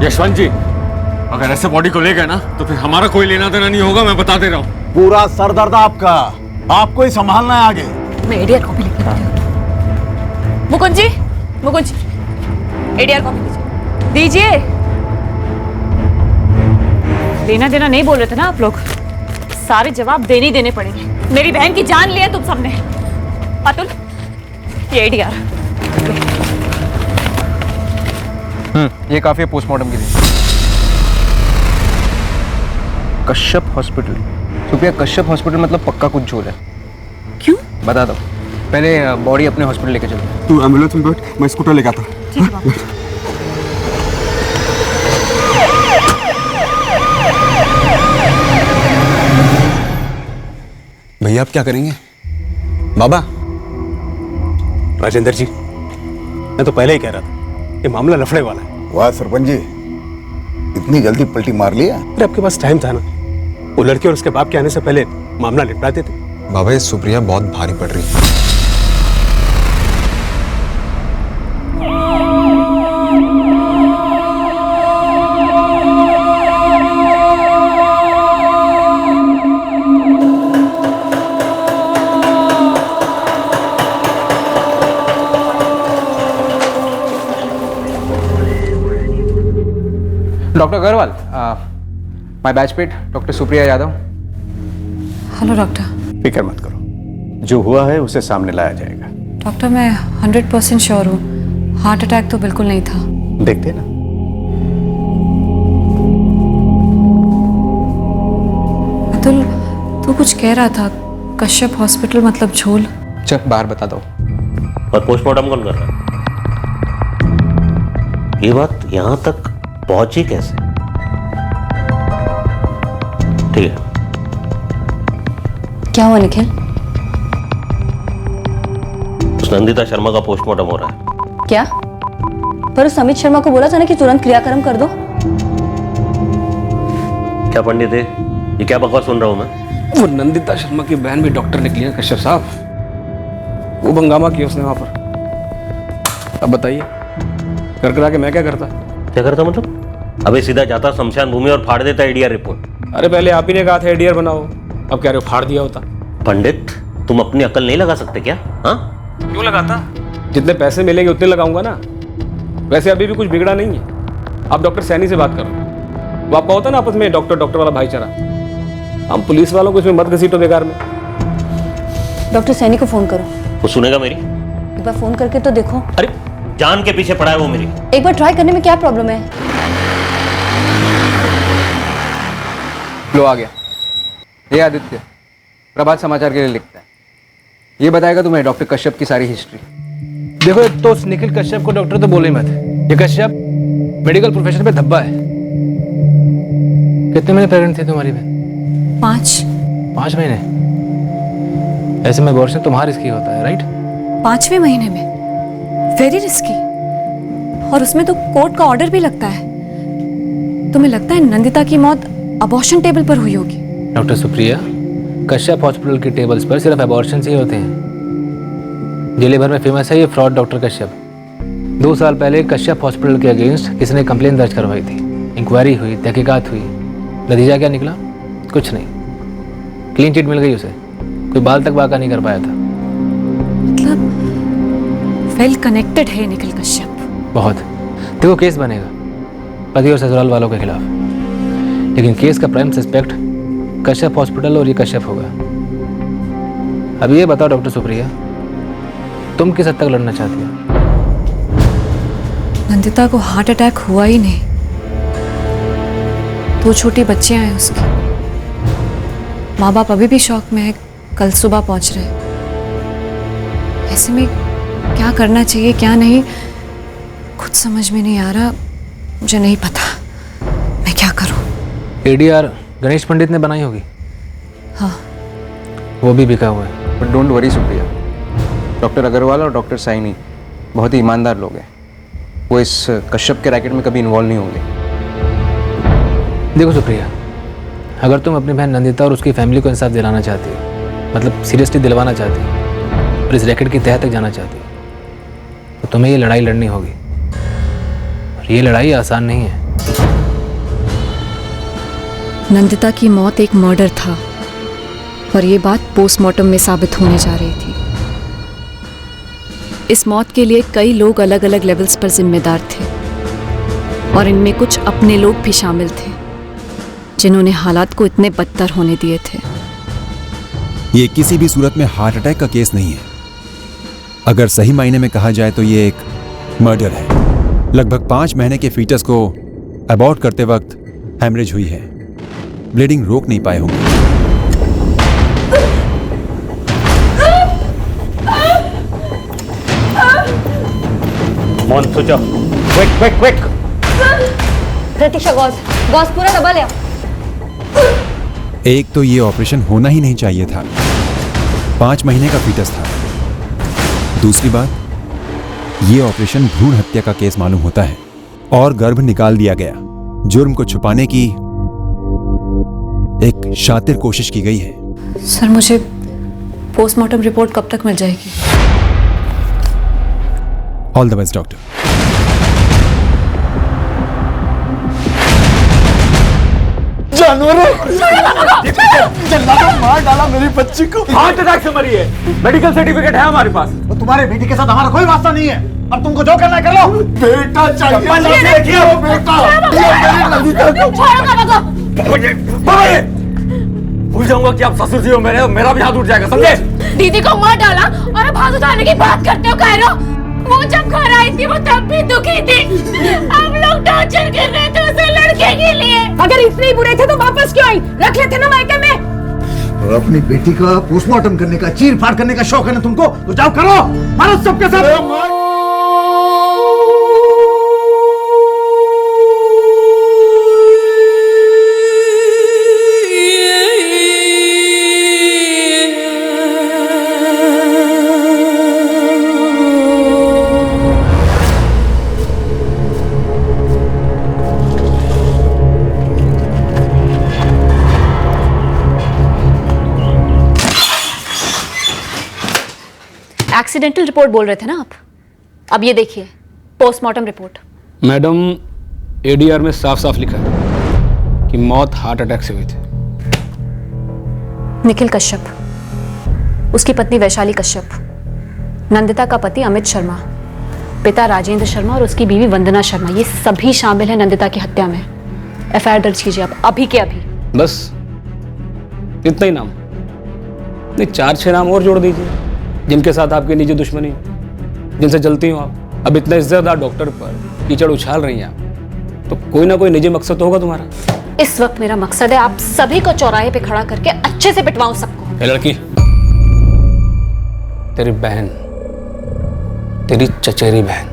यशवंत जी, अगर ऐसे बॉडी को ले गए ना तो फिर हमारा कोई लेना देना नहीं होगा, मैं बता दे रहा हूँ। पूरा सरदर्द आपका, आपको ही संभालना है आगे। मैं एडीआर कॉपी लिख देती हूँ। मुकुंद जी, मुकुंद जी, एडीआर कॉपी दीजिए। लेना देना नहीं बोल रहे थे ना आप लोग, सारे जवाब देने ही देने पड़ेंगे। मेरी बहन की जान ली है तुम सबने। अतुल, ये एडीआर। ये काफी है पोस्टमार्टम के लिए। कश्यप हॉस्पिटल। सुप्रिया, कश्यप हॉस्पिटल मतलब पक्का कुछ झोल है। क्यों? बता दो, पहले बॉडी अपने हॉस्पिटल लेके चलो। तू एम्बुलेंस में बैठ, मैं स्कूटर लेके आता हूँ। ठीक है बाबा। भैया आप क्या करेंगे? बाबा, राजेंद्र जी, मैं तो पहले ही कह रहा था ये मामला लफड़े वाला है। वाह सरपंच जी, इतनी जल्दी पलटी मार लिया। अरे आपके पास टाइम था ना, वो लड़के और उसके बाप के आने से पहले मामला निपटा देते। बाबा, ये सुप्रिया बहुत भारी पड़ रही है। Doctor Agarwal, my batchmate doctor Supriya Yadav. Hello doctor. फिक्र मत करो, जो हुआ है उसे सामने लाया जाएगा। डॉक्टर, मैं 100% श्योर हूँ, हार्ट अटैक तो बिल्कुल नहीं था। देखते ना। अतुल, तू कुछ कह रहा था, कश्यप हॉस्पिटल मतलब झोल। चल बाहर बता दो। और पोस्टमार्टम कौन कर रहा है? ये बात यहां तक पहुंची कैसे? ठीक है। क्या हुआ निखिल? उस नंदिता शर्मा का पोस्टमार्टम हो रहा है। क्या? पर उस अमित शर्मा को बोला था ना कि तुरंत क्रियाक्रम कर दो। क्या पंडित है, ये क्या बकवास सुन रहा हूं मैं? वो नंदिता शर्मा की बहन भी डॉक्टर निकली है कश्यप साहब, वो हंगामा किया उसने वहां पर। अब बताइए, कर करा के मैं क्या करता? क्या करता मतलब? अबे सीधा जाता शमशान भूमि और फाड़ देता एडीआर रिपोर्ट। अरे पहले आप ही ने कहा था एडीआर बनाओ, अब कह रहे हो फाड़ दिया होता। पंडित, तुम अपनी अकल नहीं लगा सकते क्या? हाँ, क्यों लगाता? जितने पैसे मिलेंगे उतने लगाऊंगा ना। वैसे अभी भी कुछ बिगड़ा नहीं है। आप डॉक्टर सैनी से बात करो, वो आपका होता ना आपस में डॉक्टर वाला भाईचारा। हम पुलिस वालों को इसमें मत घसीटो बेकार में। डॉक्टर सैनी को फोन करो। वो सुनेगा मेरी? एक बार फोन करके तो देखो। अरे जान के पीछे पड़ा है वो मेरी। एक बार ट्राई करने में क्या प्रॉब्लम है? लो आ गया। ये आदित्य प्रभात समाचार के लिए लिखता है, ये बताएगा तुम्हें डॉक्टर कश्यप की सारी हिस्ट्री। देखो, एक तो निखिल कश्यप को डॉक्टर तो बोले ही मत। ये कश्यप मेडिकल प्रोफेशन पे धब्बा है। कितने महीने प्रेग्नेंट थी तुम्हारी बहन? 5 महीने। ऐसे में अबॉर्शन तुम्हारा रिस्की होता है, राइट? 5वें महीने में वेरी रिस्की, और उसमें तो कोर्ट का ऑर्डर भी लगता है। तुम्हें लगता है नंदिता की मौत अबॉर्शन टेबल पर हुई होगी? डॉक्टर सुप्रिया, कश्यप हॉस्पिटल के टेबल्स पर सिर्फ अबॉर्शन ही होते हैं। जिले भर में फेमस है ये फ्रॉड डॉक्टर कश्यप। 2 साल पहले कश्यप हॉस्पिटल के अगेंस्ट किसी ने कंप्लेन दर्ज करवाई थी। इंक्वायरी हुई, तहकीकात हुई, नतीजा क्या निकला? कुछ नहीं, क्लीन चिट मिल गई उसे, कोई बाल तक बाका नहीं कर पाया था। मतलब वेल कनेक्टेड है निखिल कश्यप। बहुत। देखो, केस बनेगा पति और ससुराल वालों के खिलाफ, लेकिन केस का प्राइम सस्पेक्ट कश्यप हॉस्पिटल और ये कश्यप होगा। अब ये बताओ डॉक्टर सुप्रिया, तुम किस हद तक लड़ना चाहती हो? नंदिता को हार्ट अटैक हुआ ही नहीं, 2 छोटी बच्चियां हैं उसकी। माँ बाप अभी भी शौक में है, कल सुबह पहुंच रहे। ऐसे में क्या करना चाहिए क्या नहीं कुछ समझ में नहीं आ रहा। मुझे नहीं पता मैं क्या करूं। ADR गणेश पंडित ने बनाई होगी। हाँ, वो भी बिका हुआ है। But don't worry Supriya, doctor Agarwal और डॉक्टर साइनी बहुत ही ईमानदार लोग हैं। वो इस कश्यप के रैकेट में कभी इन्वॉल्व नहीं होंगे। देखो सुप्रिया, अगर तुम अपनी बहन नंदिता और उसकी फैमिली को इंसाफ दिलाना चाहती हो, मतलब सीरियसली दिलवाना चाहती हो और इस रैकेट की तह तक जाना चाहती हो, तो तुम्हें ये लड़ाई लड़नी होगी। और ये लड़ाई आसान नहीं है। नंदिता की मौत एक मर्डर था और ये बात पोस्टमार्टम में साबित होने जा रही थी। इस मौत के लिए कई लोग अलग अलग लेवल्स पर जिम्मेदार थे और इनमें कुछ अपने लोग भी शामिल थे जिन्होंने हालात को इतने बदतर होने दिए थे। ये किसी भी सूरत में हार्ट अटैक का केस नहीं है। अगर सही मायने में कहा जाए तो ये एक मर्डर है। लगभग 5 महीने के फीटस को अबॉर्ट करते वक्त हेमरेज हुई है। ब्लीडिंग रोक नहीं पाए होंगे। Mon, switch off. Quick, quick, quick. प्रतीक्षा, गॉज पूरा दबा लिया। एक तो ये ऑपरेशन होना ही नहीं चाहिए था। 5 महीने का फीटस था। दूसरी बात, ये ऑपरेशन भ्रूण हत्या का केस मालूम होता है और गर्भ निकाल दिया गया। जुर्म को छुपाने की एक शातिर कोशिश की गई है। सर, मुझे पोस्टमार्टम रिपोर्ट कब तक मिल जाएगी? All the best doctor. जानवरों, जल्लादों मार डाला मेरी बच्ची को। हार्ट अटैक से मरी है। मेडिकल सर्टिफिकेट है हमारे पास। तो तुम्हारे बेटी के साथ हमारा कोई वास्ता नहीं है। अब तुमको जो करना है कर लो। बेटा चाहिए, वो बेटा। भूल जाऊंगा कि आप ससुर जी हो मेरे, मेरा भी हाथ उठ जाएगा, समझे? दीदी को मार डाला और अब हाथ उठाने की बात करते हो कह रहे हो? वो जब घर आई थी वो तब भी दुखी थी। अब लोग टॉर्चर कर रहे थे उसे लड़के के लिए। अगर इतने ही बुरे थे तो वापस क्यों आई? रख लेते ना मायके में। और अपनी बेटी का पोस्टमार्टम करने का, चीर फाड़ करने का शौक है ना तुमको, तो जाओ करो। मारो सबके साथ। एक्सीडेंटल रिपोर्ट बोल रहे थे ना आप? अब ये देखिए पोस्टमार्टम रिपोर्ट। मैडम, ADR में साफ साफ लिखा है कि मौत हार्ट अटैक से हुई थी। निखिल कश्यप, उसकी पत्नी वैशाली कश्यप, नंदिता का पति अमित शर्मा, पिता राजेंद्र शर्मा और उसकी बीवी वंदना शर्मा, ये सभी शामिल हैं नंदिता की हत्या में। FIR दर्ज कीजिए आप अभी के अभी। बस इतना ही नाम? नहीं, 4-6 नाम और जोड़ दीजिए जिनके साथ आपकी निजी दुश्मनी, जिनसे जलती हो आप। अब इतना इज्जतदार डॉक्टर पर कीचड़ उछाल रही हैं आप, तो कोई ना कोई निजी मकसद तो होगा तुम्हारा। इस वक्त मेरा मकसद है आप सभी को चौराहे पे खड़ा करके अच्छे से पिटवाऊं सबको। ए लड़की, तेरी बहन, तेरी चचेरी बहन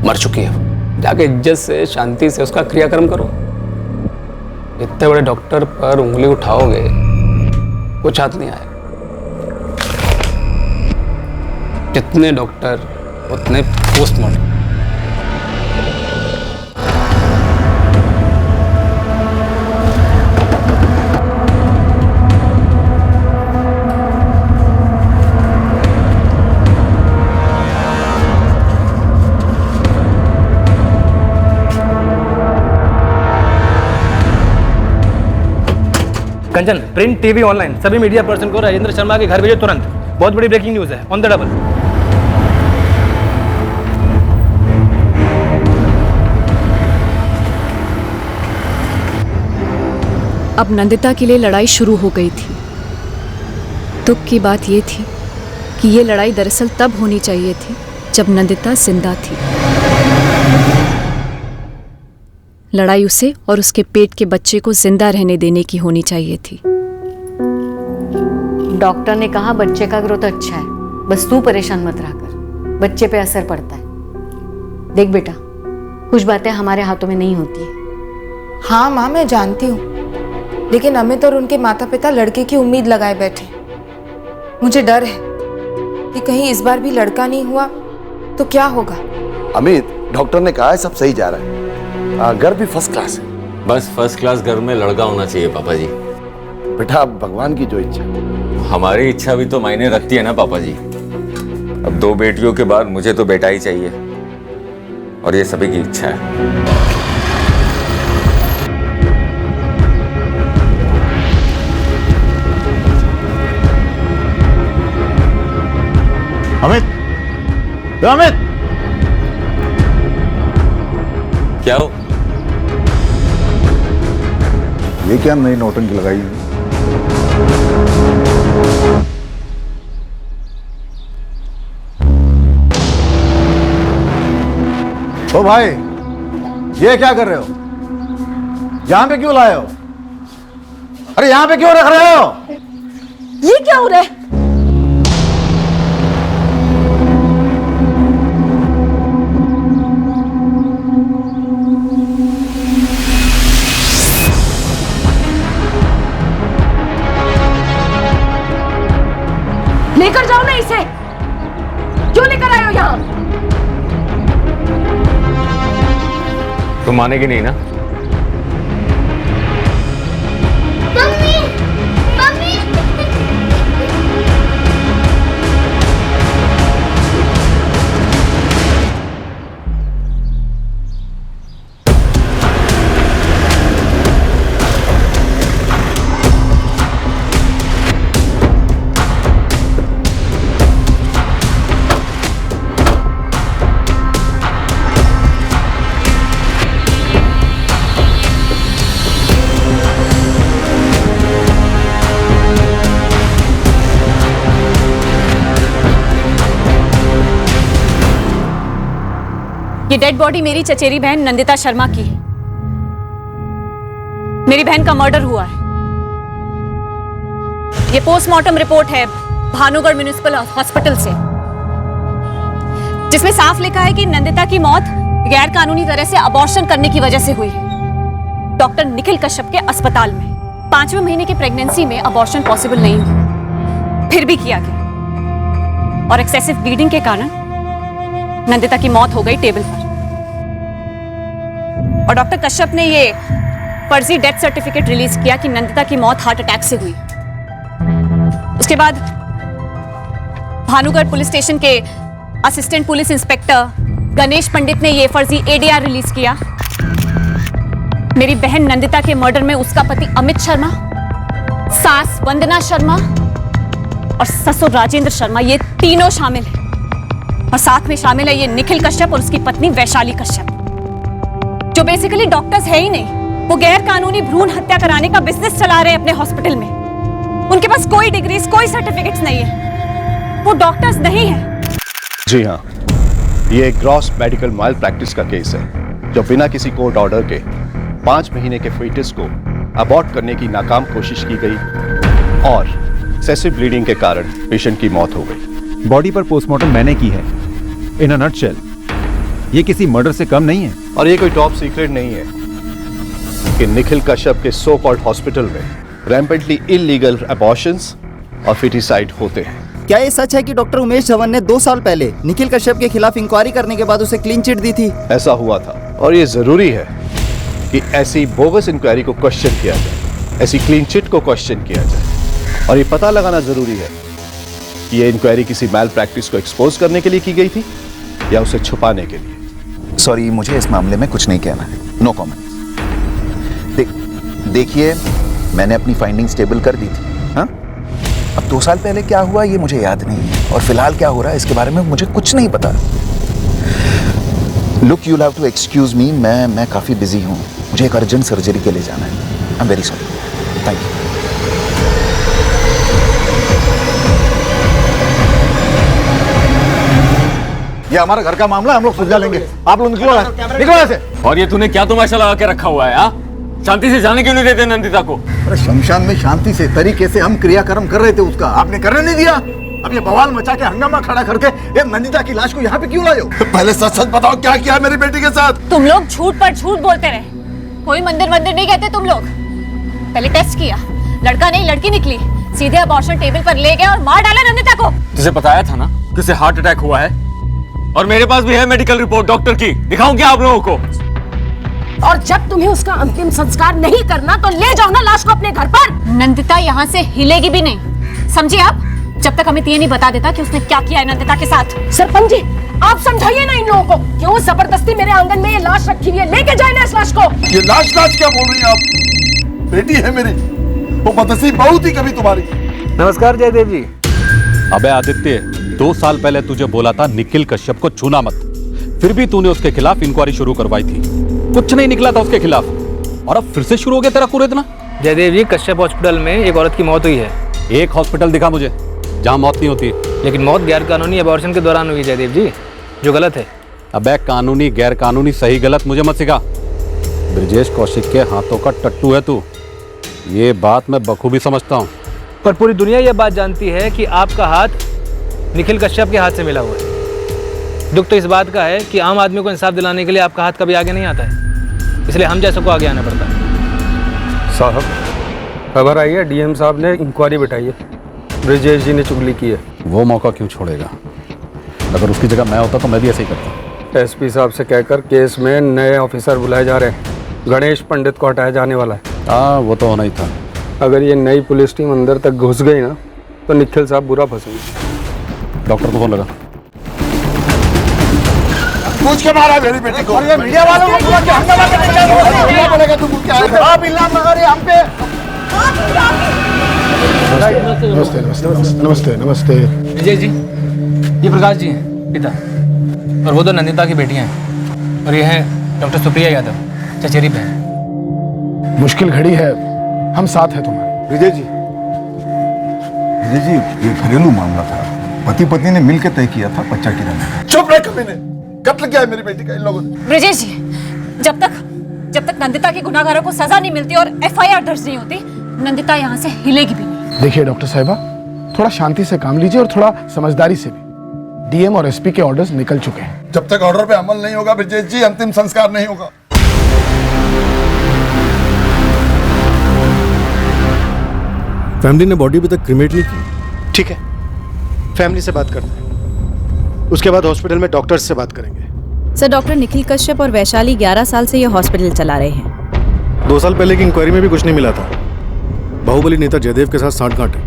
मर चुकी है। जाके इज्जत से, शांति से उसका क्रियाक्रम करो। इतने बड़े डॉक्टर पर उंगली उठाओगे, कुछ हाथ नहीं आएगा। जितने डॉक्टर उतने पोस्टमार्टम। कंचन, प्रिंट, टीवी, ऑनलाइन सभी मीडिया पर्सन को राजेंद्र शर्मा के घर भेजो तुरंत। बहुत बड़ी ब्रेकिंग न्यूज है, ऑन द डबल। अब नंदिता के लिए लड़ाई शुरू हो गई थी। दुख की बात ये थी कि ये लड़ाई दरअसल तब होनी चाहिए थी जब नंदिता जिंदा थी। लड़ाई उसे और उसके पेट के बच्चे को जिंदा रहने देने की होनी चाहिए थी। डॉक्टर ने कहा बच्चे का ग्रोथ अच्छा है, बस तू परेशान मत रहा कर, बच्चे पे असर पड़ता है। देख बेटा, कुछ बातें हमारे हाथों में नहीं होती है। हाँ माँ, मैं जानती हूँ, लेकिन अमित और उनके माता पिता लड़के की उम्मीद लगाए बैठे। मुझे डर है कि कहीं इस बार भी लड़का नहीं हुआ तो क्या होगा। अमित, डॉक्टर ने कहा है सब सही जा रहा है, घर भी फर्स्ट क्लास है। बस फर्स्ट क्लास घर में लड़का होना चाहिए पापा जी। बेटा, भगवान की जो इच्छा। हमारी इच्छा भी तो मायने रखती है ना पापा जी। अब 2 बेटियों के बाद मुझे तो बेटा ही चाहिए, और ये सभी की इच्छा है। अमित, अमित, क्या हो? ये क्या नई नौटंकी लगाई है? ओ भाई, ये क्या कर रहे हो? यहां पे क्यों लाए हो? अरे यहां पे क्यों रख रहे हो? ये क्या हो रहा है? लेकर जाओ ना इसे, क्यों लेकर आए हो यहां? तुम मानेगी नहीं ना? Mummy, mummy. ये डेड बॉडी मेरी चचेरी बहन नंदिता शर्मा की है। मेरी बहन का मर्डर हुआ है। ये पोस्टमार्टम रिपोर्ट है भानुगढ़ म्युनिसिपल हॉस्पिटल से, जिसमें साफ लिखा है कि नंदिता की मौत गैर कानूनी तरह से अबॉर्शन करने की वजह से हुई है। डॉक्टर निखिल कश्यप के अस्पताल में 5वें महीने की प्रेगनेंसी में अबॉर्शन पॉसिबल नहीं हुआ, फिर भी किया गया, और एक्सेसिव ब्लीडिंग के कारण नंदिता की मौत हो गई टेबल पर। और डॉक्टर कश्यप ने ये फर्जी डेथ सर्टिफिकेट रिलीज किया कि नंदिता की मौत हार्ट अटैक से हुई। उसके बाद भानुगढ़ पुलिस स्टेशन के असिस्टेंट पुलिस इंस्पेक्टर गणेश पंडित ने ये फर्जी एडीआर रिलीज किया। मेरी बहन नंदिता के मर्डर में उसका पति अमित शर्मा, सास वंदना शर्मा और ससुर राजेंद्र शर्मा, ये तीनों शामिल हैं। और साथ में शामिल है ये निखिल कश्यप और उसकी पत्नी वैशाली कश्यप, जो बेसिकली डॉक्टर्स है ही नहीं। वो गैर कानूनी भ्रूण हत्या कराने का बिजनेस चला रहे हैं अपने हॉस्पिटल में। उनके पास कोई डिग्रीज, कोई सर्टिफिकेट्स नहीं है, वो डॉक्टर्स नहीं है। जी हाँ, ये एक ग्रॉस मेडिकल माल प्रैक्टिस का केस है, जो बिना किसी कोर्ट ऑर्डर के 5 महीने के फीटस को अबॉर्ट करने की नाकाम कोशिश की गई और एक्सेसिव ब्लीडिंग के कारण पेशेंट की मौत हो गई। बॉडी पर पोस्टमार्टम मैंने की है। इन अ नटशेल, ये किसी मर्डर से कम नहीं है। और ये कोई टॉप सीक्रेट नहीं है कि निखिल कश्यप के सो कॉल्ड हॉस्पिटल में रैम्पेंटली इलीगल अबॉर्शंस और फिटिसाइड होते हैं। क्या ये सच है कि डॉक्टर उमेश धवन ने 2 साल पहले निखिल कश्यप के खिलाफ इंक्वायरी करने के बाद उसे क्लीन चिट दी थी? ऐसा हुआ था, और ये जरूरी है कि ऐसी बोगस इंक्वायरी को क्वेश्चन किया जाए, ऐसी क्लीन चिट को क्वेश्चन किया जाए, और ये पता लगाना जरूरी है कि ये इंक्वायरी किसी मैल प्रैक्टिस को एक्सपोज करने के लिए की गई थी या उसे छुपाने के लिए। सॉरी, मुझे इस मामले में कुछ नहीं कहना है। No comment. देखिए, मैंने अपनी फाइंडिंग्स टेबल कर दी थी। हाँ, अब 2 साल पहले क्या हुआ ये मुझे याद नहीं है, और फिलहाल क्या हो रहा है इसके बारे में मुझे कुछ नहीं पता। Look, you have to excuse me, मैं काफी बिजी हूँ, मुझे एक अर्जेंट सर्जरी के लिए जाना है। I am very sorry. Thank you. ये हमारा घर का मामला है, हम लोग सुलझा लेंगे। आप लोग निकलो निकलो ऐसे। और ये तूने क्या तमाशा लगा के रखा हुआ है? हाँ, शांति से जाने क्यों नहीं देते नंदिता को? अरे शमशान में शांति से तरीके से हम क्रियाक्रम कर रहे थे, उसका आपने करने नहीं दिया। अब ये बवाल मचा के हंगामा खड़ा करके ये नंदिता की लाश को यहाँ पे क्यों लाए हो? पहले सच सच बताओ क्या किया मेरी बेटी के साथ? तुम लोग झूठ पर झूठ बोलते रहे। कोई मंदिर नहीं कहते तुम लोग। पहले टेस्ट किया, लड़का नहीं लड़की निकली, सीधे अबॉर्शन टेबल पर ले गए और मार डाला नंदिता को। तुझे बताया था ना कि उसे हार्ट अटैक हुआ है, और मेरे पास भी है मेडिकल रिपोर्ट डॉक्टर की। दिखाऊं क्या आप लोगों को? और जब तुम्हें उसका अंतिम संस्कार नहीं करना तो ले जाओ ना लाश को अपने घर पर। नंदिता यहाँ से हिलेगी भी नहीं, समझे आप? जब तक अमित ये नहीं बता देता कि उसने क्या किया है नंदिता के साथ। सरपंच जी, आप समझाइए ना इन लोगों को, क्यों जबरदस्ती मेरे आंगन में ये लाश रखी हुई है, लेके जाए ना इस लाश को। ये लाश क्या बोल रही है आप? बेटी है मेरी, वो बदनसीब बहू थी कभी तुम्हारी। नमस्कार जयदेव जी। अबे आदित्य, 2 साल पहले तुझे बोला था निखिल कश्यप को छूना मत, फिर भी तूने उसके खिलाफ इंक्वायरी शुरू करवाई थी, कुछ नहीं निकला था उसके खिलाफ, और अब फिर से शुरू हो गया तेरा कुरेदना। जयदेव जी, कश्यप हॉस्पिटल में एक औरत की मौत हुई है। एक हॉस्पिटल दिखा मुझे जहां मौत नहीं होती। लेकिन मौत गैर कानूनी अबॉर्शन के दौरान हुई जयदेव जी, जो गलत है। अबे कानूनी गैर कानूनी सही गलत मुझे मत सिखा। ब्रजेश कौशिक के हाथों का टट्टू है तू, ये बात मैं बखूबी समझता हूँ। पर पूरी दुनिया ये बात जानती है कि आपका हाथ निखिल कश्यप के हाथ से मिला हुआ है। दुख तो इस बात का है कि आम आदमी को इंसाफ दिलाने के लिए आपका हाथ कभी आगे नहीं आता है, इसलिए हम जैसों को आगे आना पड़ता है। साहब, खबर आई है डीएम साहब ने इंक्वायरी बिठाई है, ब्रजेश जी ने चुगली की है। वो मौका क्यों छोड़ेगा? अगर उसकी जगह मैं होता तो मैं भी ऐसे ही करता। एसपी साहब से कहकर केस में नए ऑफिसर बुलाए जा रहे हैं। गणेश पंडित को हटाया जाने वाला है। हाँ, वो तो होना ही था। अगर ये नई पुलिस टीम अंदर तक घुस गई ना तो निखिल साहब बुरा फंसेंगे। डॉक्टर को फोन लगा। पूछ के मारा मेरी बेटी को। और ये मीडिया वालों को बोला कि हंगामा करने क्या बोलेगा? तुम क्या आप इल्जाम लगा रहे हम पे? नमस्ते नमस्ते नमस्ते नमस्ते। विजय जी, ये प्रकाश जी हैं पिता, और वो 2 नंदिता की बेटियां हैं, और ये हैं डॉक्टर सुप्रिया यादव, चचेरी बहन। मुश्किल घड़ी है, हम साथ हैं तुम्हारे। विजय जी, ये घरेलू मामला था, पति पत्नी ने मिलकर तय किया था बच्चा गिराने का। चुप रहे कभी ने, कत्ल किया है मेरी बेटी का इन लोगों ने। ब्रजेश जी, जब तक नंदिता के गुनाहगारों को सजा नहीं मिलती और एफआईआर दर्ज नहीं होती, नंदिता यहाँ से हिलेगी भी नहीं। देखिए डॉक्टर साहिबा, थोड़ा शांति से काम लीजिए और थोड़ा समझदारी से भी। डीएम और एसपी के ऑर्डर्स निकल चुके हैं। जब तक ऑर्डर पे अमल नहीं होगा ब्रजेश जी, अंतिम संस्कार नहीं होगा। फैमिली ने बॉडी अभी तक क्रिमेट नहीं की। ठीक है, फैमिली से बात करते हैं, उसके बाद हॉस्पिटल में डॉक्टर्स से बात करेंगे। सर, डॉक्टर निखिल कश्यप और वैशाली 11 साल से यह हॉस्पिटल चला रहे हैं। 2 साल पहले की इंक्वायरी में भी कुछ नहीं मिला था। बाहुबली नेता जयदेव के साथ सांठगांठ है,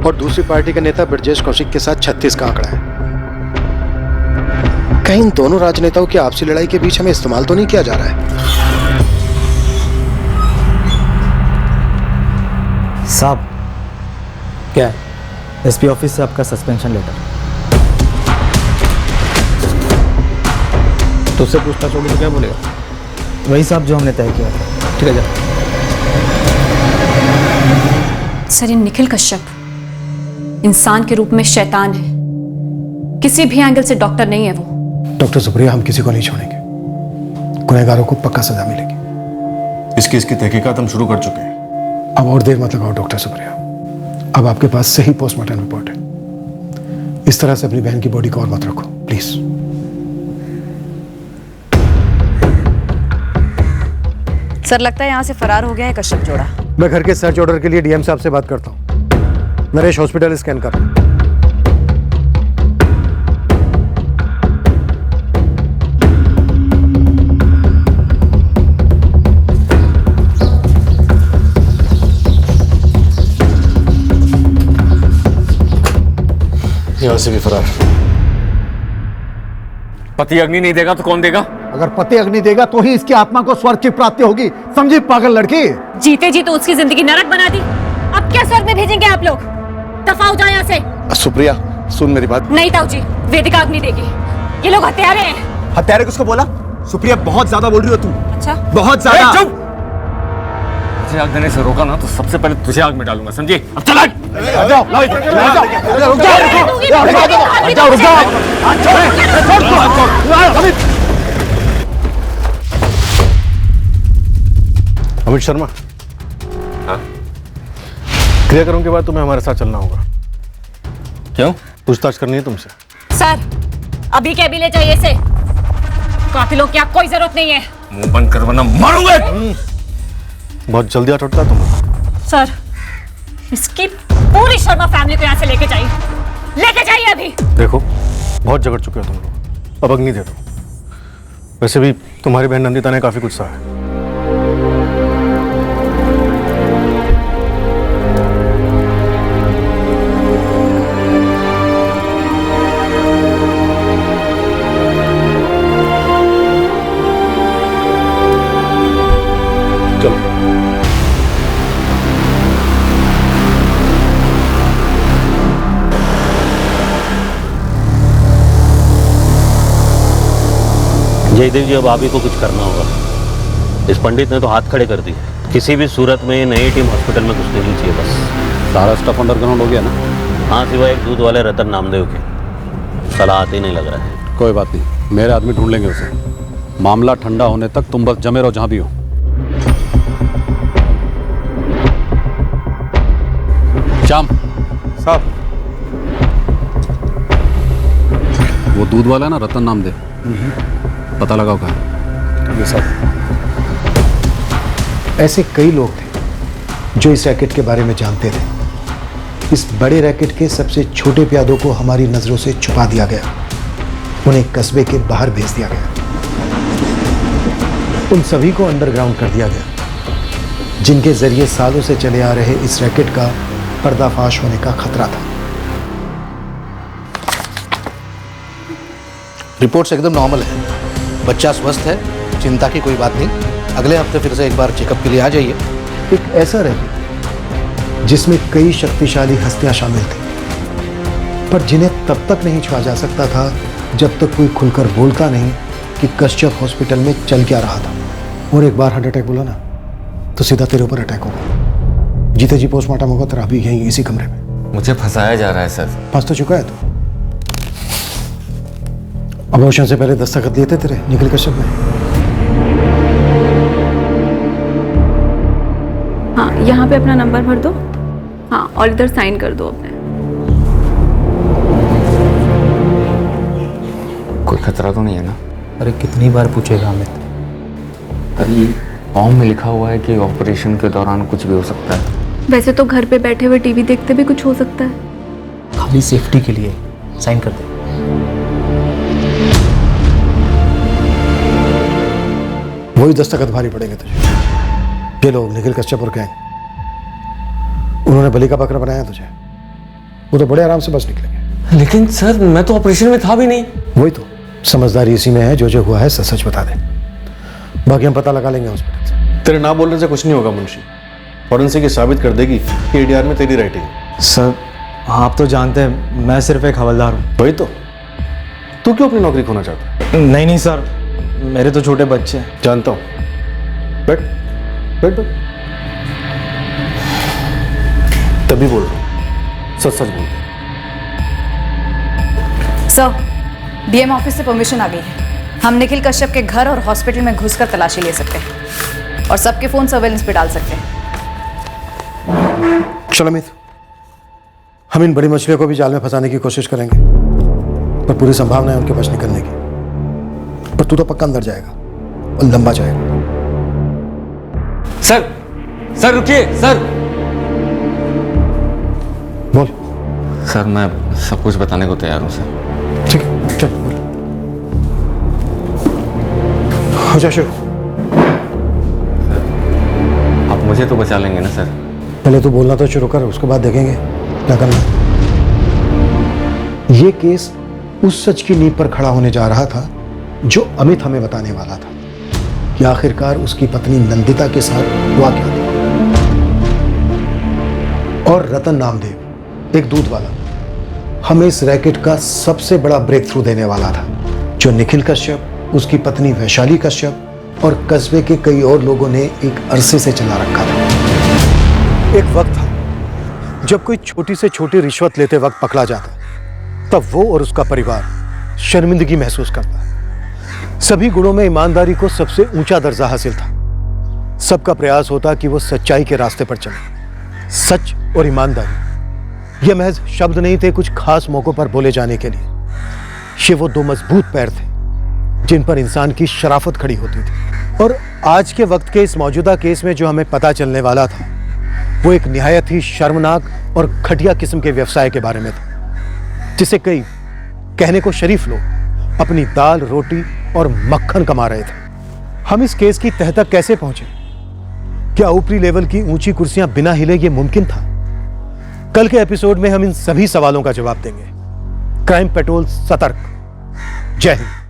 और दूसरी पार्टी के नेता ब्रजेश कौशिक के साथ 36 का आंकड़ा है। कहीं इन दोनों राजनेताओं की आपसी लड़ाई के बीच हमें इस्तेमाल तो नहीं किया जा रहा है? साहब, क्या है? एसपी ऑफिस से आपका सस्पेंशन लेटर। तुझसे पूछताछ होगी तो क्या बोलेगा? वही साहब जो हमने तय किया था। ठीक है, जा। सर, ये निखिल कश्यप इंसान के रूप में शैतान है, किसी भी एंगल से डॉक्टर नहीं है वो। डॉक्टर सुप्रिया, हम किसी को नहीं छोड़ेंगे, गुनहगारों को पक्का सजा मिलेगी। इस केस की तहकीकात हम शुरू कर चुके हैं। अब और देर मत लगाओ डॉक्टर सुप्रिया, अब आपके पास सही पोस्टमार्टम रिपोर्ट है। इस तरह से अपनी बहन की बॉडी को और मत रखो प्लीज। सर, लगता है यहाँ से फरार हो गया है कश्यप जोड़ा। मैं घर के सर्च ऑर्डर के लिए डीएम साहब से बात करता हूँ। नरेश हॉस्पिटल स्कैन कर। यहाँ से भी फरार। पति अग्नि नहीं देगा तो कौन देगा? अगर पति अग्नि देगा तो ही इसकी आत्मा को स्वर्ग की प्राप्ति होगी, समझी पागल लड़की। जीते जी तो उसकी जिंदगी नरक बना दी, अब क्या स्वर्ग में भेजेंगे आप लोग? दफा हो जाओ यहाँ से। सुप्रिया, सुन मेरी बात। नहीं ताऊ जी, वेदिका अग्नि देगी, ये लोग हत्यारे हैं। हत्यारे किसको बोला? सुप्रिया, बहुत ज्यादा बोल रही हो तुम। अच्छा, बहुत ज्यादा। मुझे आग देने से रोका ना तो सबसे पहले तुझे आग में डालूंगा, समझी? अब चल आग! आ जाओ, लाओ इधर, आ जाओ, रुक जाओ, रुक जाओ। अमित शर्मा, हाँ? क्रियाक्रम के बाद तुम्हें हमारे साथ चलना होगा। क्यों? पूछताछ करनी है तुमसे। सर, अभी के अभी ले जाइए इसे। कातिलों की कोई जरूरत नहीं है। मुंह बंद कर वरना मारूंगा। बहुत जल्दी हाथ उठता तुम। सर, इसकी पूरी शर्मा फैमिली को यहाँ से लेके जाइए अभी। देखो, बहुत झगड़ चुके हो तुम लोग, अब अग्नि दे दो। वैसे भी तुम्हारी बहन नंदिता ने काफी कुछ सहा है। जयदेव जी, अब आप ही को कुछ करना होगा। इस पंडित ने तो हाथ खड़े कर दिए। किसी भी सूरत में नई टीम हॉस्पिटल में घुसनी नहीं चाहिए। बस सारा स्टफ अंडरग्राउंड हो गया ना? हाँ, सिवाय एक दूध वाले रतन नामदेव के। साला आते ही नहीं लग रहा है। कोई बात नहीं, मेरे आदमी ढूंढ लेंगे उसे। मामला ठंडा होने तक तुम बस जमे रहो जहां भी हो। श्याम साहब, वो दूध वाला है ना, रतन नामदेव, पता लगाओ कहाँ। ये सब ऐसे कई लोग थे जो इस रैकेट के बारे में जानते थे। इस बड़े रैकेट के सबसे छोटे प्यादों को हमारी नजरों से छुपा दिया गया, उन्हें कस्बे के बाहर भेज दिया गया। उन सभी को अंडरग्राउंड कर दिया गया, जिनके जरिए सालों से चले आ रहे इस रैकेट का पर्दाफाश होने का खतरा था। रिपोर्ट्स एकदम नॉर्मल है, बच्चा स्वस्थ है, चिंता की कोई बात नहीं। अगले हफ्ते फिर से एक बार चेकअप के लिए आ जाइए। एक ऐसा रैकेट जिसमें कई शक्तिशाली हस्तियां शामिल थी, पर जिन्हें तब तक नहीं छुआ जा सकता था जब तक कोई खुलकर बोलता नहीं कि कश्यप हॉस्पिटल में चल क्या रहा था। और एक बार हार्ट अटैक बोला ना तो सीधा तेरे ऊपर अटैक होगा। जीते जी पोस्टमार्टम होगा तेरा अभी यहीं इसी कमरे में। मुझे फंसाया जा रहा है सर। फंस तो चुका है तू। अबॉर्शन से पहले दस्तखत लिए थे तेरे निखिल कश्यप ने। हाँ, यहाँ पे अपना नंबर भर दो। हाँ, और इधर साइन कर दो अपने। कोई खतरा तो नहीं है ना? अरे कितनी बार पूछेगा अमित? अरे फॉर्म में लिखा हुआ है कि ऑपरेशन के दौरान कुछ भी हो सकता है। वैसे तो घर पे बैठे हुए टीवी देखते भी कुछ हो सकता है। खाली सेफ्टी के लिए साइन कर दे। वही दस्तखत भारी पड़ेंगे तुझे। ये लोग निखिल कश्यप और गैंग, उन्होंने बलि का बकरा बनाया तुझे। वो तो बड़े आराम से बच निकलेंगे। लेकिन सर, मैं तो ऑपरेशन में था भी नहीं। वही तो समझदारी इसी में है, जो हुआ है सच सच बता दे, बाकी हम पता लगा लेंगे हॉस्पिटल से। तेरे ना बोलने से कुछ नहीं होगा मुंशी। फॉरेंसिक ये साबित कर देगी कि एडीआर में तेरी राइटिंग है। सर, आप तो जानते हैं मैं सिर्फ एक हवलदार हूँ। वही तो, तू क्यों अपनी नौकरी खोना चाहता है? नहीं सर, मेरे तो छोटे बच्चे हैं। जानता हूँ। बैठ बैठ बैठ। तभी बोल रहा हूँ, सच सच बोल। सर, डीएम ऑफिस से परमिशन आ गई है। हम निखिल कश्यप के घर और हॉस्पिटल में घुसकर तलाशी ले सकते हैं और सबके फोन सर्वेलेंस पे डाल सकते हैं। चल अमित, हम इन बड़ी मछलियों को भी जाल में फंसाने की कोशिश करेंगे, पर पूरी संभावना है उनके बच निकलने की। पर तू तो पक्का अंदर जाएगा और लंबा जाएगा। सर रुकिए सर। बोल। सर, मैं सब कुछ बताने को तैयार हूँ सर। ठीक है, चल बोल। हो जा शुरू। आप मुझे तो बचा लेंगे ना सर? पहले तू बोलना तो शुरू कर, उसके बाद देखेंगे क्या करना। ये केस उस सच की नींव पर खड़ा होने जा रहा था जो अमित हमें बताने वाला था कि आखिरकार उसकी पत्नी नंदिता के साथ हुआ क्या था। और रतन नामदेव, एक दूध वाला, हमें इस रैकेट का सबसे बड़ा ब्रेक थ्रू देने वाला था, जो निखिल कश्यप, उसकी पत्नी वैशाली कश्यप और कस्बे के कई और लोगों ने एक अरसे से चला रखा था। एक वक्त था जब कोई छोटी से छोटी रिश्वत लेते वक्त पकड़ा जाता, तब वो और उसका परिवार शर्मिंदगी महसूस करता। सभी गुणों में ईमानदारी को सबसे ऊंचा दर्जा हासिल था। सबका प्रयास होता कि वो सच्चाई के रास्ते पर चले। सच और ईमानदारी ये महज शब्द नहीं थे कुछ खास मौकों पर बोले जाने के लिए। ये वो दो मजबूत पैर थे जिन पर इंसान की शराफत खड़ी होती थी। और आज के वक्त के इस मौजूदा केस में जो हमें पता चलने वाला था वो एक निहायत ही शर्मनाक और घटिया किस्म के व्यवसाय के बारे में था, जिसे कई कहने को शरीफ लोग अपनी दाल रोटी और मक्खन कमा रहे थे। हम इस केस की तह तक कैसे पहुंचे? क्या ऊपरी लेवल की ऊंची कुर्सियां बिना हिले ये मुमकिन था? कल के एपिसोड में हम इन सभी सवालों का जवाब देंगे। क्राइम पेट्रोल सतर्क। जय हिंद।